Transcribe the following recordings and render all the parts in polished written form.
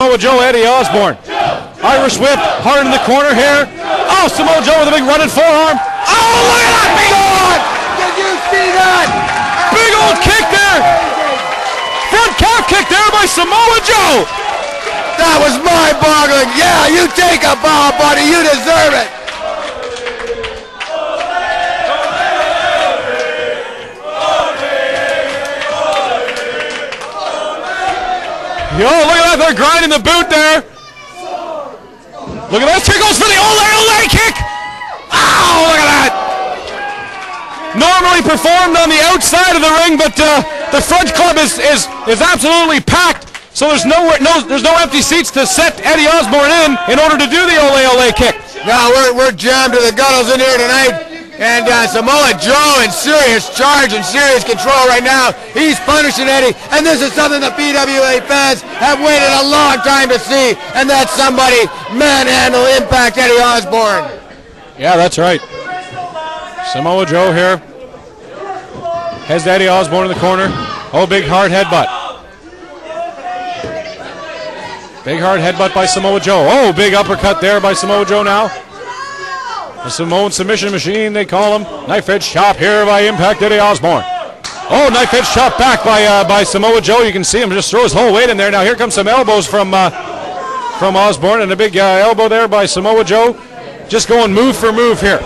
Samoa Joe, Eddie Osbourne. Irish whip, hard in the corner here. Oh, Samoa Joe with a big running forearm. Oh, look at that big one! Did you see that? Big old kick there. Front calf kick there by Samoa Joe. That was mind-boggling. Yeah, you take a bow, buddy. You deserve it. Yo, look at that, they're grinding the boot there. Look at this, here goes for the ole kick. Ow, look at that. Normally performed on the outside of the ring, but the front club is absolutely packed, so there's no empty seats to set Eddie Osbourne in order to do the ole kick. Now we're jammed to the gunnels in here tonight. And Samoa Joe in serious charge and serious control right now. He's punishing Eddie, and this is something the PWA fans have waited a long time to see, and that's somebody manhandle Impact Eddie Osbourne. Yeah, that's right. Samoa Joe here has Eddie Osbourne in the corner. Oh, big hard headbutt. Big hard headbutt by Samoa Joe. Oh, big uppercut there by Samoa Joe now. The Samoan submission machine, they call him. Knife edge chop here by Impact Eddie Osbourne. Oh, knife edge chop back by Samoa Joe. You can see him just throw his whole weight in there. Now here comes some elbows from Osbourne, and a big elbow there by Samoa Joe. Just going move for move here.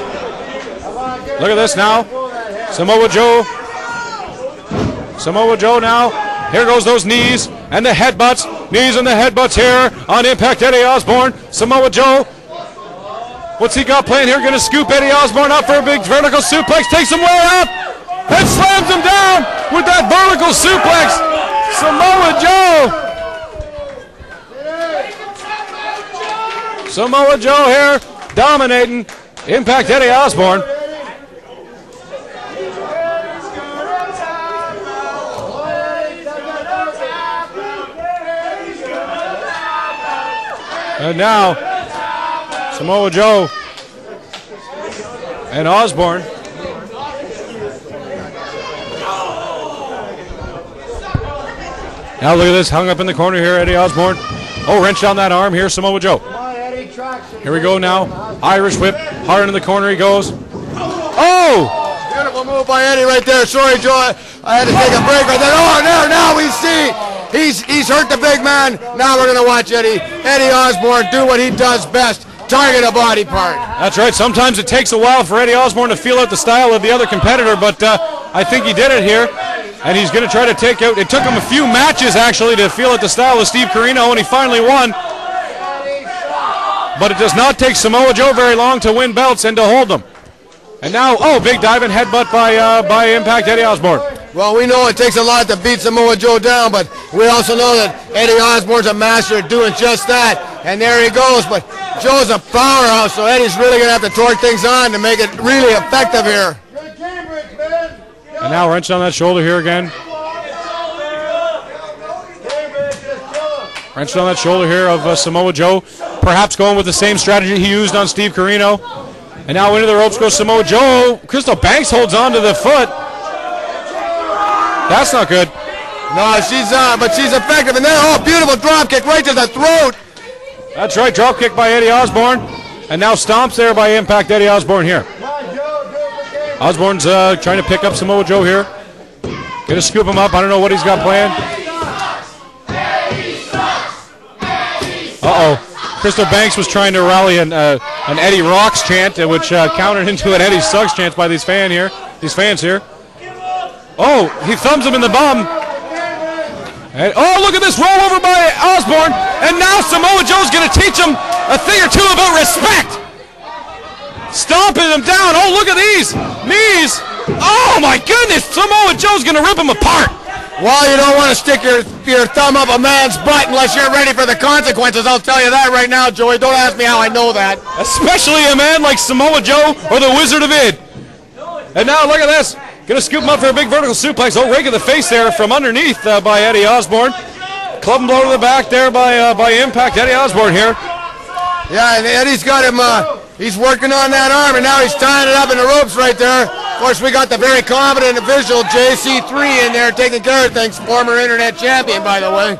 Look at this now. Samoa Joe now. Here goes those knees and the headbutts. Knees and the headbutts here on Impact Eddie Osbourne. Samoa Joe. What's he got playing here? Going to scoop Eddie Osbourne up for a big vertical suplex. Takes him way up and slams him down with that vertical suplex. Samoa Joe here dominating Impact Eddie Osbourne. And now Samoa Joe and Osbourne. Now look at this, hung up in the corner here, Eddie Osbourne. Oh, wrench on that arm here, Samoa Joe. Here we go now. Irish whip, hard in the corner he goes. Oh! Beautiful move by Eddie right there. Sorry, Joe, I had to take a break right there. Oh, now we see he's hurt the big man. Now we're going to watch Eddie Osbourne do what he does best. Target a body part. That's right. Sometimes it takes a while for Eddie Osbourne to feel out the style of the other competitor, but I think he did it here, and he's going to try to take out. It took him a few matches actually to feel out the style of Steve Corino, and he finally won. But it does not take Samoa Joe very long to win belts and to hold them. And now, oh, big diving headbutt by Impact Eddie Osbourne. Well, we know it takes a lot to beat Samoa Joe down, but we also know that Eddie Osbourne's a master at doing just that. And there he goes, but Joe's a powerhouse, so Eddie's really going to have to torque things on to make it really effective here. And now wrench on that shoulder here again. Wrench on that shoulder here of Samoa Joe. Perhaps going with the same strategy he used on Steve Corino. And now into the ropes goes Samoa Joe. Crystal Banks holds on to the foot. That's not good. No, but she's effective. And then, oh, beautiful drop kick right to the throat. That's right, drop kick by Eddie Osbourne. And now stomps there by Impact Eddie Osbourne here. Osbourne's trying to pick up Samoa Joe here. Gonna scoop him up. I don't know what he's got planned. Uh-oh. Crystal Banks was trying to rally an Eddie Rocks chant, which countered into an Eddie Sucks chant by these fans here. Oh, he thumbs him in the bum. And, oh, look at this roll over by Osbourne. And now Samoa Joe's going to teach him a thing or two about respect. Stomping him down. Oh, look at these knees. Oh, my goodness. Samoa Joe's going to rip him apart. Well, you don't want to stick your thumb up a man's butt unless you're ready for the consequences. I'll tell you that right now, Joey. Don't ask me how I know that. Especially a man like Samoa Joe or the Wizard of Id. And now look at this. Gonna scoop him up for a big vertical suplex. Oh, rake of the face there from underneath by Eddie Osbourne. Club and blow to the back there by Impact Eddie Osbourne here. Yeah, and Eddie's got him. He's working on that arm, and now he's tying it up in the ropes right there. Of course, we got the very confident individual JC3 in there taking care of things. Former internet champion, by the way.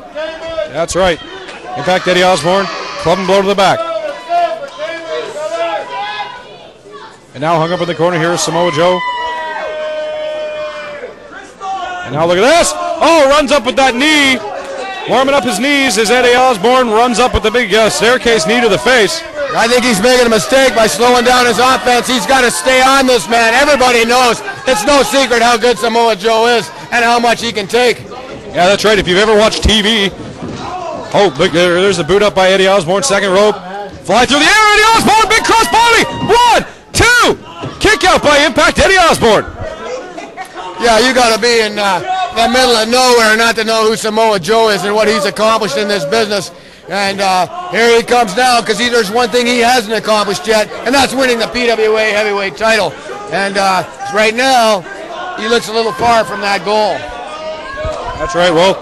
That's right. Impact Eddie Osbourne, club and blow to the back. And now hung up in the corner here is Samoa Joe. And now look at this. Oh, runs up with that knee. Warming up his knees as Eddie Osbourne runs up with the big staircase knee to the face. I think he's making a mistake by slowing down his offense. He's got to stay on this man. Everybody knows it's no secret how good Samoa Joe is and how much he can take. Yeah, that's right. If you've ever watched TV. Oh, there's the boot up by Eddie Osbourne. Second rope. Fly through the air. Eddie Osbourne. Big cross body. 1, 2. Kick out by Impact Eddie Osbourne. Yeah, you got to be in the middle of nowhere not to know who Samoa Joe is and what he's accomplished in this business. And here he comes now because there's one thing he hasn't accomplished yet, and that's winning the PWA heavyweight title. And right now, he looks a little far from that goal. That's right. Well,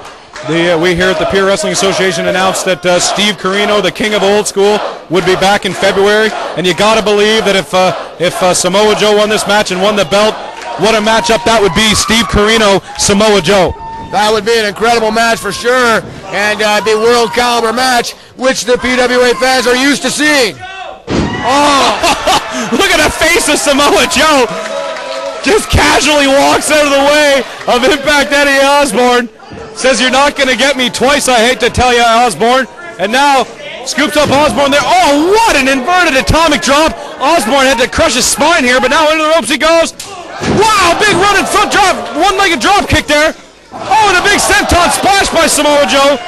we here at the Pure Wrestling Association announced that Steve Corino, the king of old school, would be back in February. And you got to believe that if Samoa Joe won this match and won the belt, what a matchup that would be, Steve Corino, Samoa Joe. That would be an incredible match for sure, and be a world caliber match, which the PWA fans are used to seeing. Oh, look at the face of Samoa Joe. Just casually walks out of the way of Impact Eddie Osbourne. Says, you're not going to get me twice, I hate to tell you, Osbourne. And now scoops up Osbourne there. Oh, what an inverted atomic drop. Osbourne had to crush his spine here, but now into the ropes he goes. Wow, big running front drop, one-legged drop kick there. Oh, and a big senton splash by Samoa Joe.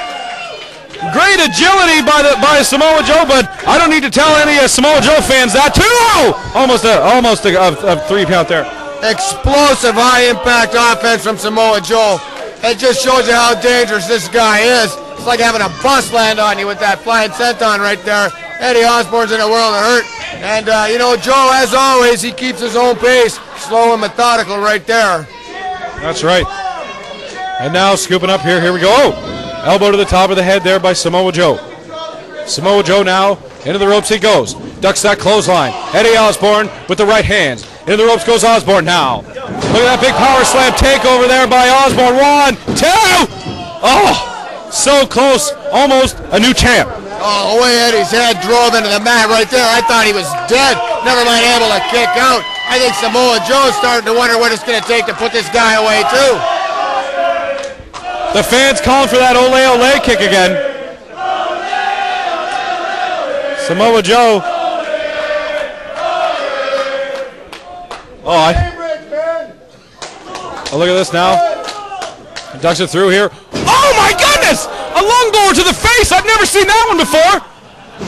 Great agility by Samoa Joe, but I don't need to tell any Samoa Joe fans that too. Oh, almost a 3 count there. Explosive high-impact offense from Samoa Joe. It just shows you how dangerous this guy is. It's like having a bus land on you with that flying senton right there. Eddie Osbourne's in a world of hurt. And, you know, Joe, as always, he keeps his own pace, slow and methodical right there. That's right. And now scooping up here we go. Oh, elbow to the top of the head there by Samoa Joe. Samoa Joe now, into the ropes he goes. Ducks that clothesline. Eddie Osbourne with the right hands. Into the ropes goes Osbourne now. Look at that big power slam takeover there by Osbourne. 1, 2. Oh, so close. Almost a new champ. Oh, the way Eddie's head drove into the mat right there, I thought he was dead. Never mind able to kick out. I think Samoa Joe's starting to wonder what it's going to take to put this guy away, too. The fans calling for that ole ole kick again. Samoa Joe. Oh, look at this now. Ducks it through here. Oh my goodness! A lung blower to the face. I've never seen that one before.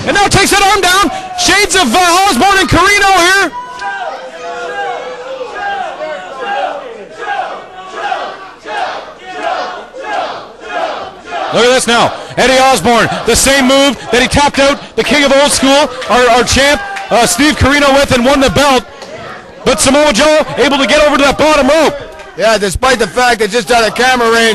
And now takes that arm down. Shades of Osbourne and Corino here. Look at this now. Eddie Osbourne, the same move that he tapped out the king of old school, our champ, Steve Corino with, and won the belt. But Samoa Joe able to get over to that bottom rope. Yeah, despite the fact that just out of camera range,